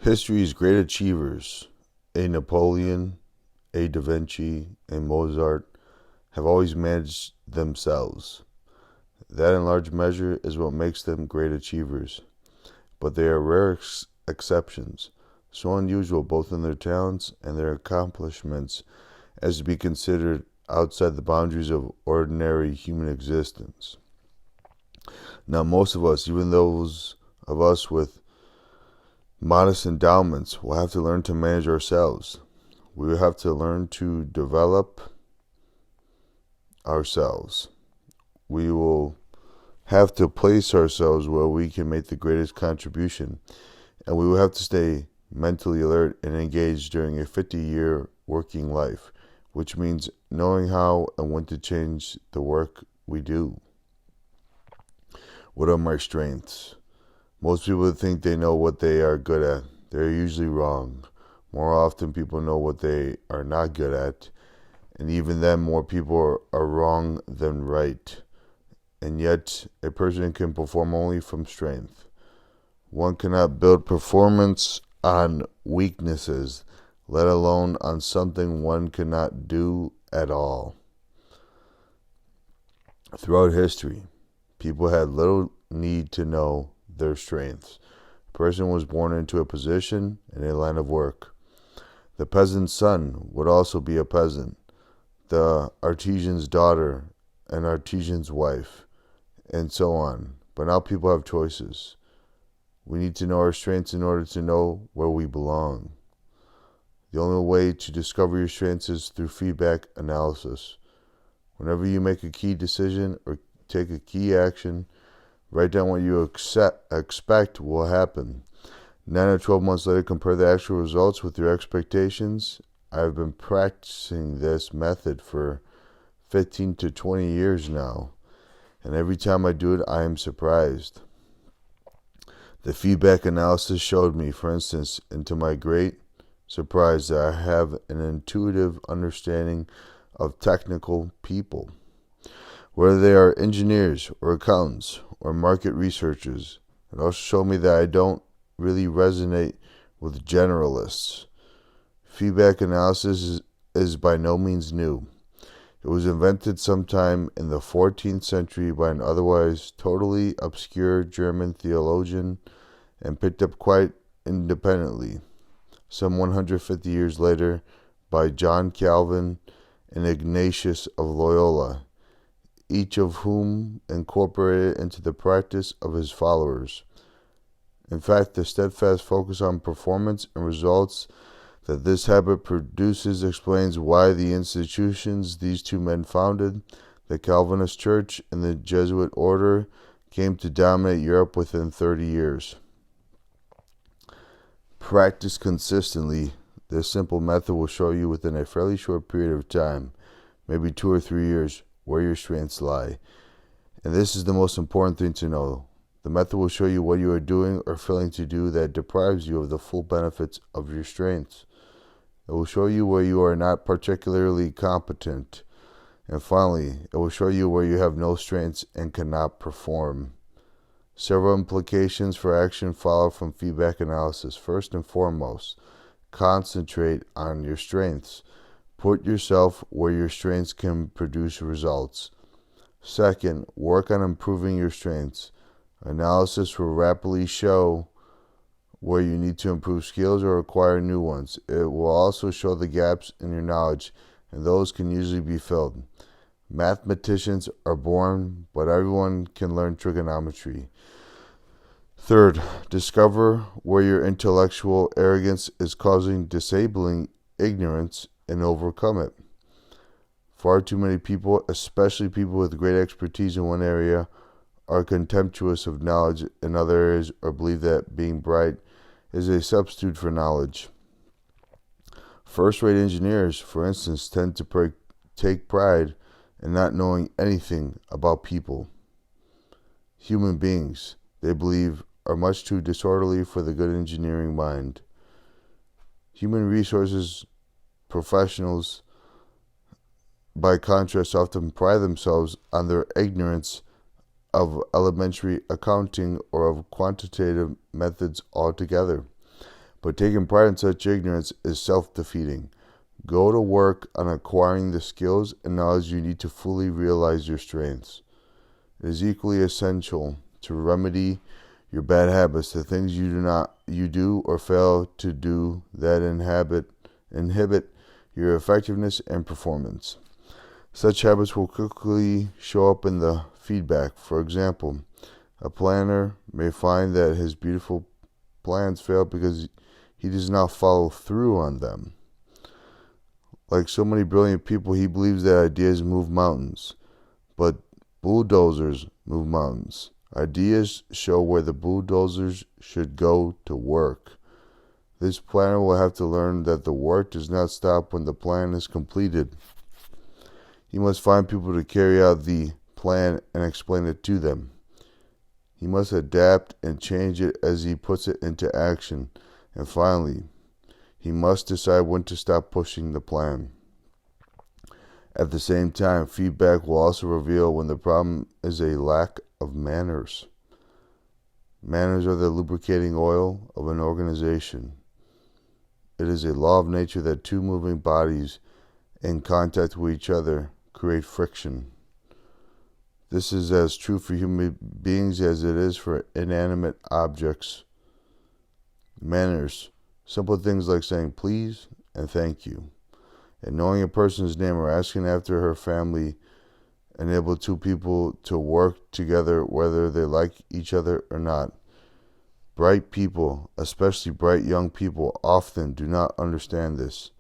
History's great achievers, a Napoleon, a Da Vinci, a Mozart, have always managed themselves. That in large measure is what makes them great achievers. But they are rare exceptions, so unusual both in their talents and their accomplishments as to be considered outside the boundaries of ordinary human existence. Now, most of us, even those of us with modest endowments, will have to learn to manage ourselves. We will have to learn to develop ourselves. We will have to place ourselves where we can make the greatest contribution, and we will have to stay mentally alert and engaged during a 50-year working life, which means knowing how and when to change the work we do. What are my strengths? Most people think they know what they are good at. They're usually wrong. More often, people know what they are not good at, and even then, more people are wrong than right. And yet, a person can perform only from strength. One cannot build performance on weaknesses, let alone on something one cannot do at all. Throughout history, people had little need to know their strengths. A person was born into a position in a line of work. The peasant's son would also be a peasant. The artisan's daughter, an artisan's wife, and so on. But now people have choices. We need to know our strengths in order to know where we belong. The only way to discover your strengths is through feedback analysis. Whenever you make a key decision or take a key action, write down what you expect will happen. 9 or 12 months later, compare the actual results with your expectations. I've been practicing this method for 15 to 20 years now, and every time I do it, I am surprised. The feedback analysis showed me, for instance, and to my great surprise, that I have an intuitive understanding of technical people. Whether they are engineers or accountants or market researchers, it also showed me that I don't really resonate with generalists. Feedback analysis is by no means new. It was invented sometime in the 14th century by an otherwise totally obscure German theologian and picked up quite independently, some 150 years later, by John Calvin and Ignatius of Loyola, each of whom incorporated it into the practice of his followers. In fact, the steadfast focus on performance and results that this habit produces explains why the institutions these two men founded, the Calvinist Church and the Jesuit Order, came to dominate Europe within 30 years. Practice consistently. This simple method will show you within a fairly short period of time, maybe 2 or 3 years, where your strengths lie. And this is the most important thing to know. The method will show you what you are doing or failing to do that deprives you of the full benefits of your strengths. It will show you where you are not particularly competent. And finally, it will show you where you have no strengths and cannot perform. Several implications for action follow from feedback analysis. First and foremost, concentrate on your strengths. Put yourself where your strengths can produce results. Second, work on improving your strengths. Analysis will rapidly show where you need to improve skills or acquire new ones. It will also show the gaps in your knowledge, and those can usually be filled. Mathematicians are born, but everyone can learn trigonometry. Third, discover where your intellectual arrogance is causing disabling ignorance and overcome it. Far too many people, especially people with great expertise in one area, are contemptuous of knowledge in other areas or believe that being bright is a substitute for knowledge. First-rate engineers, for instance, tend to take pride in not knowing anything about people. Human beings, they believe, are much too disorderly for the good engineering mind. Human resources professionals, by contrast, often pride themselves on their ignorance of elementary accounting or of quantitative methods altogether. But taking pride in such ignorance is self-defeating. Go to work on acquiring the skills and knowledge you need to fully realize your strengths. It is equally essential to remedy your bad habits, the things you do or fail to do that inhibit your effectiveness and performance. Such habits will quickly show up in the feedback. For example, a planner may find that his beautiful plans fail because he does not follow through on them. Like so many brilliant people, he believes that ideas move mountains, but bulldozers move mountains. Ideas show where the bulldozers should go to work. This planner will have to learn that the work does not stop when the plan is completed. He must find people to carry out the plan and explain it to them. He must adapt and change it as he puts it into action. And finally, he must decide when to stop pushing the plan. At the same time, feedback will also reveal when the problem is a lack of manners. Manners are the lubricating oil of an organization. It is a law of nature that two moving bodies in contact with each other create friction. This is as true for human beings as it is for inanimate objects. Manners, simple things like saying please and thank you, and knowing a person's name or asking after her family, enable two people to work together whether they like each other or not. Bright people, especially bright young people, often do not understand this.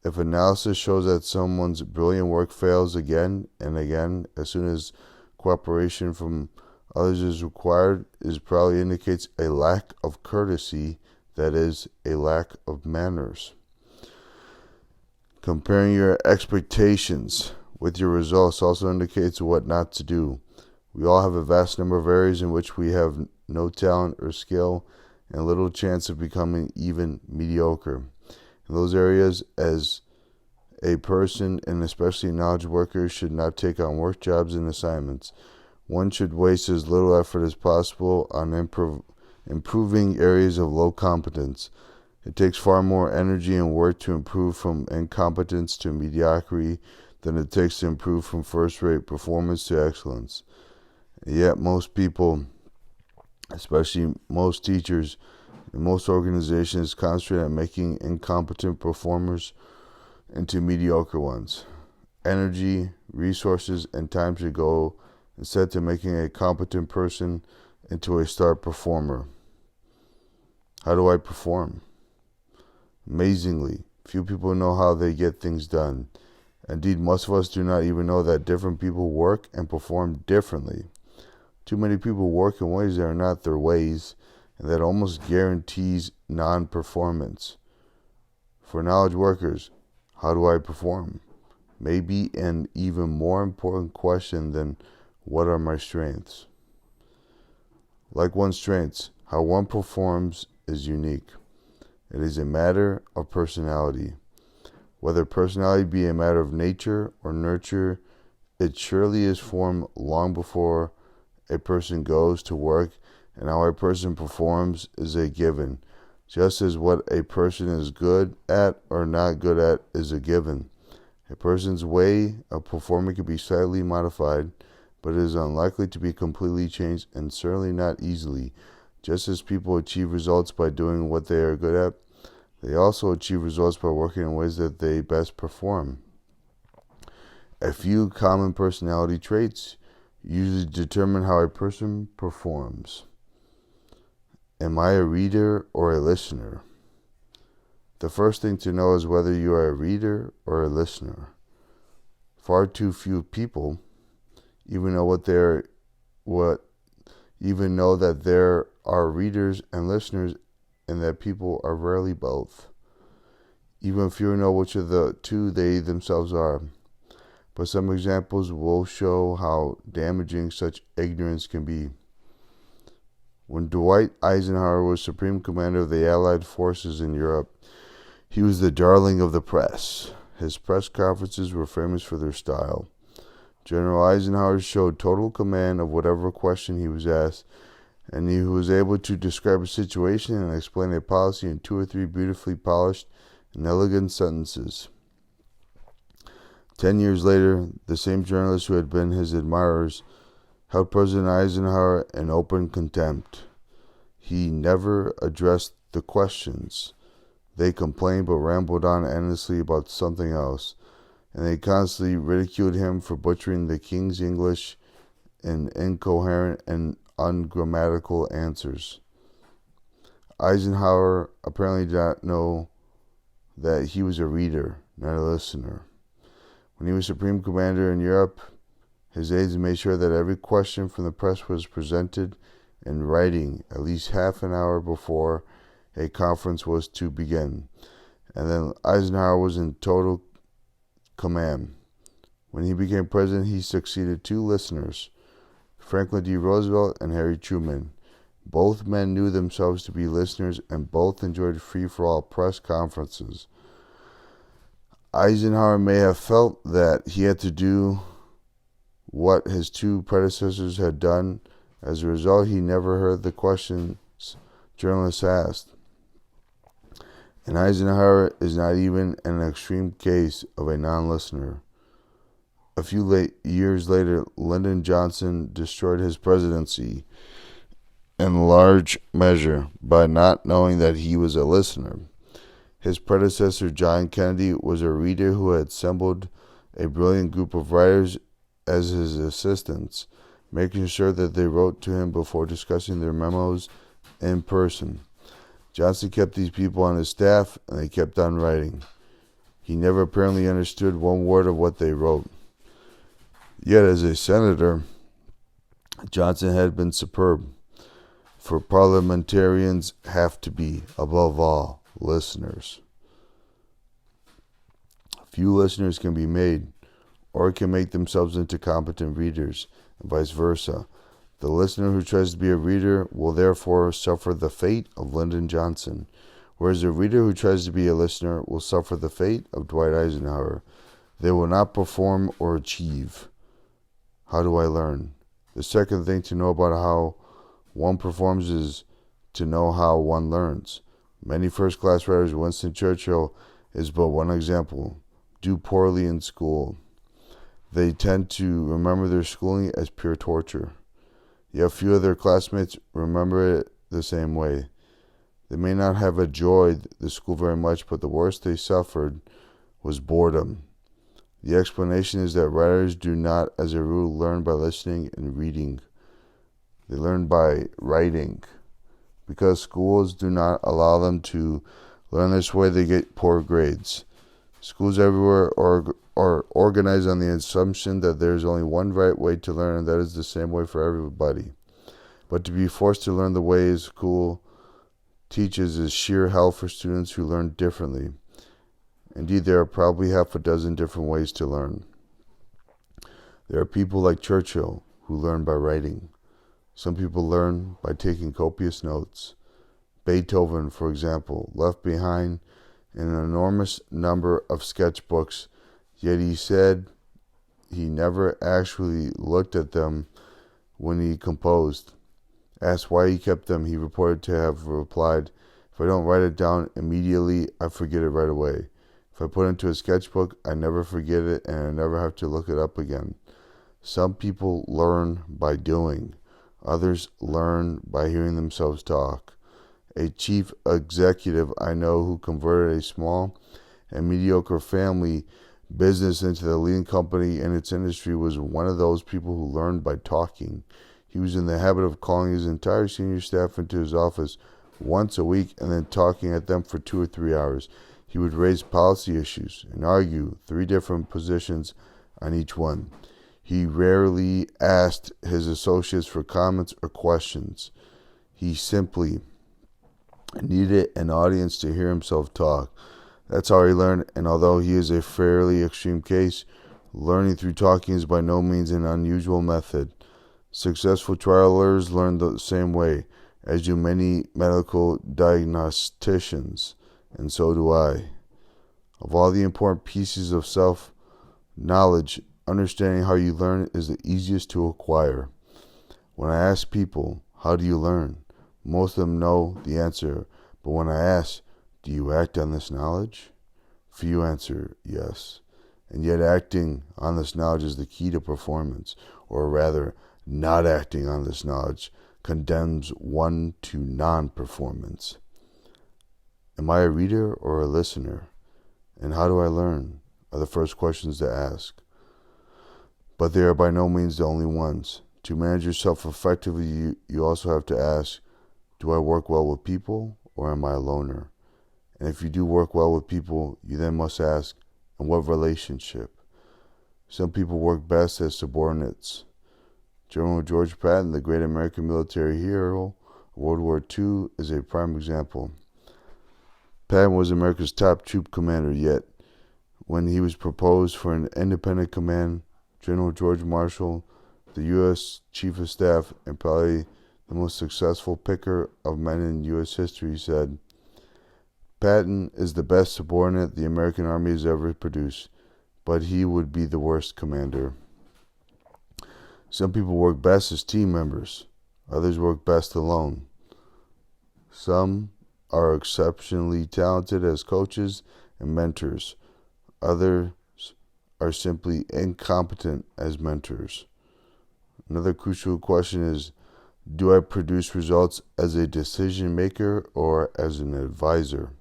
If analysis shows that someone's brilliant work fails again and again as soon as cooperation from others is required, it probably indicates a lack of courtesy, that is, a lack of manners. Comparing your expectations with your results also indicates what not to do. We all have a vast number of areas in which we have no talent or skill and little chance of becoming even mediocre. In those areas, as a person, and especially knowledge workers, should not take on work jobs and assignments. One should waste as little effort as possible on improving areas of low competence. It takes far more energy and work to improve from incompetence to mediocrity than it takes to improve from first-rate performance to excellence. And yet most people, especially most teachers and most organizations, concentrate on making incompetent performers into mediocre ones. Energy, resources, and time should go instead to making a competent person into a star performer. How do I perform? Amazingly, few people know how they get things done. Indeed, most of us do not even know that different people work and perform differently. Too many people work in ways that are not their ways, and that almost guarantees non-performance. For knowledge workers, how do I perform? Maybe an even more important question than what are my strengths. Like one's strengths, how one performs is unique. It is a matter of personality. Whether personality be a matter of nature or nurture, it surely is formed long before a person goes to work, and how a person performs is a given, just as what a person is good at or not good at is a given. A person's way of performing can be slightly modified, but it is unlikely to be completely changed, and certainly not easily. Just as people achieve results by doing what they are good at, they also achieve results by working in ways that they best perform. A few common personality traits usually determine how a person performs. Am I a reader or a listener? The first thing to know is whether you are a reader or a listener. Far too few people even know that there are readers and listeners, and that people are rarely both. Even fewer know which of the two they themselves are. But some examples will show how damaging such ignorance can be. When Dwight Eisenhower was Supreme Commander of the Allied forces in Europe, he was the darling of the press. His press conferences were famous for their style. General Eisenhower showed total command of whatever question he was asked, and he was able to describe a situation and explain a policy in 2 or 3 beautifully polished and elegant sentences. 10 years later, the same journalists who had been his admirers held President Eisenhower in open contempt. He never addressed the questions. They complained but rambled on endlessly about something else, and they constantly ridiculed him for butchering the King's English in incoherent and ungrammatical answers. Eisenhower apparently did not know that he was a reader, not a listener. When he was Supreme Commander in Europe, his aides made sure that every question from the press was presented in writing at least half an hour before a conference was to begin, and then Eisenhower was in total command. When he became president, he succeeded 2 listeners, Franklin D. Roosevelt and Harry Truman. Both men knew themselves to be listeners, and both enjoyed free-for-all press conferences. Eisenhower may have felt that he had to do what his 2 predecessors had done. As a result, he never heard the questions journalists asked. And Eisenhower is not even an extreme case of a non-listener. A few years later, Lyndon Johnson destroyed his presidency in large measure by not knowing that he was a listener. His predecessor, John Kennedy, was a reader who had assembled a brilliant group of writers as his assistants, making sure that they wrote to him before discussing their memos in person. Johnson kept these people on his staff, and they kept on writing. He never apparently understood one word of what they wrote. Yet, as a senator, Johnson had been superb, for parliamentarians have to be, above all, listeners. Few listeners can be made, or can make themselves into competent readers, and vice versa. The listener who tries to be a reader will therefore suffer the fate of Lyndon Johnson, whereas the reader who tries to be a listener will suffer the fate of Dwight Eisenhower. They will not perform or achieve. How do I learn? The second thing to know about how one performs is to know how one learns. Many first-class writers, Winston Churchill is but one example, do poorly in school. They tend to remember their schooling as pure torture. Yet few of their classmates remember it the same way. They may not have enjoyed the school very much, but the worst they suffered was boredom. The explanation is that writers do not, as a rule, learn by listening and reading. They learn by writing. Because schools do not allow them to learn this way, they get poor grades. Schools everywhere are organized on the assumption that there is only one right way to learn, and that is the same way for everybody. But to be forced to learn the way school teaches is sheer hell for students who learn differently. Indeed, there are probably half a dozen different ways to learn. There are people like Churchill who learn by writing. Some people learn by taking copious notes. Beethoven, for example, left behind an enormous number of sketchbooks, yet he said he never actually looked at them when he composed. Asked why he kept them, he reported to have replied, "If I don't write it down immediately, I forget it right away. If I put it into a sketchbook, I never forget it and I never have to look it up again." Some people learn by doing. Others learn by hearing themselves talk. A chief executive I know who converted a small and mediocre family business into the leading company in its industry was one of those people who learned by talking. He was in the habit of calling his entire senior staff into his office once a week and then talking at them for 2 or 3 hours. He would raise policy issues and argue 3 different positions on each one. He rarely asked his associates for comments or questions. He simply needed an audience to hear himself talk. That's how he learned, and although he is a fairly extreme case, learning through talking is by no means an unusual method. Successful trial lawyers learn the same way, as do many medical diagnosticians, and so do I. Of all the important pieces of self-knowledge, understanding how you learn is the easiest to acquire. When I ask people, How do you learn? Most of them know the answer, but when I ask, do you act on this knowledge? Few answer yes. And yet acting on this knowledge is the key to performance, or rather, not acting on this knowledge condemns one to non-performance. Am I a reader or a listener? And how do I learn? Are the first questions to ask. But they are by no means the only ones. To manage yourself effectively, you also have to ask, do I work well with people, or am I a loner? And if you do work well with people, you then must ask, in what relationship? Some people work best as subordinates. General George Patton, the great American military hero of World War II, is a prime example. Patton was America's top troop commander, yet when he was proposed for an independent command, General George Marshall, the U.S. Chief of Staff and probably the most successful picker of men in U.S. history, said, Patton is the best subordinate the American Army has ever produced, but he would be the worst commander. Some people work best as team members. Others work best alone. Some are exceptionally talented as coaches and mentors. Others are simply incompetent as mentors. Another crucial question is, do I produce results as a decision maker or as an advisor?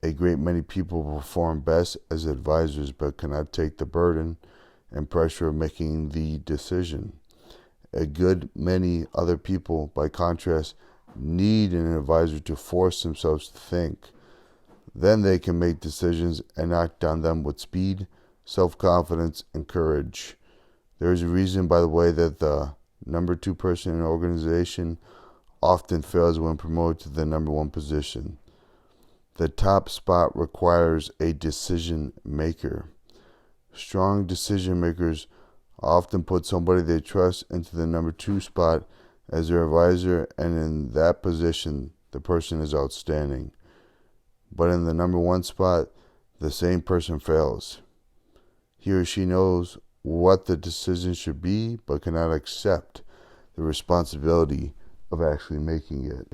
A great many people perform best as advisors but cannot take the burden and pressure of making the decision. A good many other people, by contrast, need an advisor to force themselves to think. Then they can make decisions and act on them with speed, self-confidence, and courage. There is a reason, by the way, that the number 2 person in an organization often fails when promoted to the number 1 position. The top spot requires a decision maker. Strong decision makers often put somebody they trust into the number 2 spot as their advisor, and in that position, the person is outstanding. But in the number 1 spot, the same person fails. He or she knows what the decision should be, but cannot accept the responsibility of actually making it.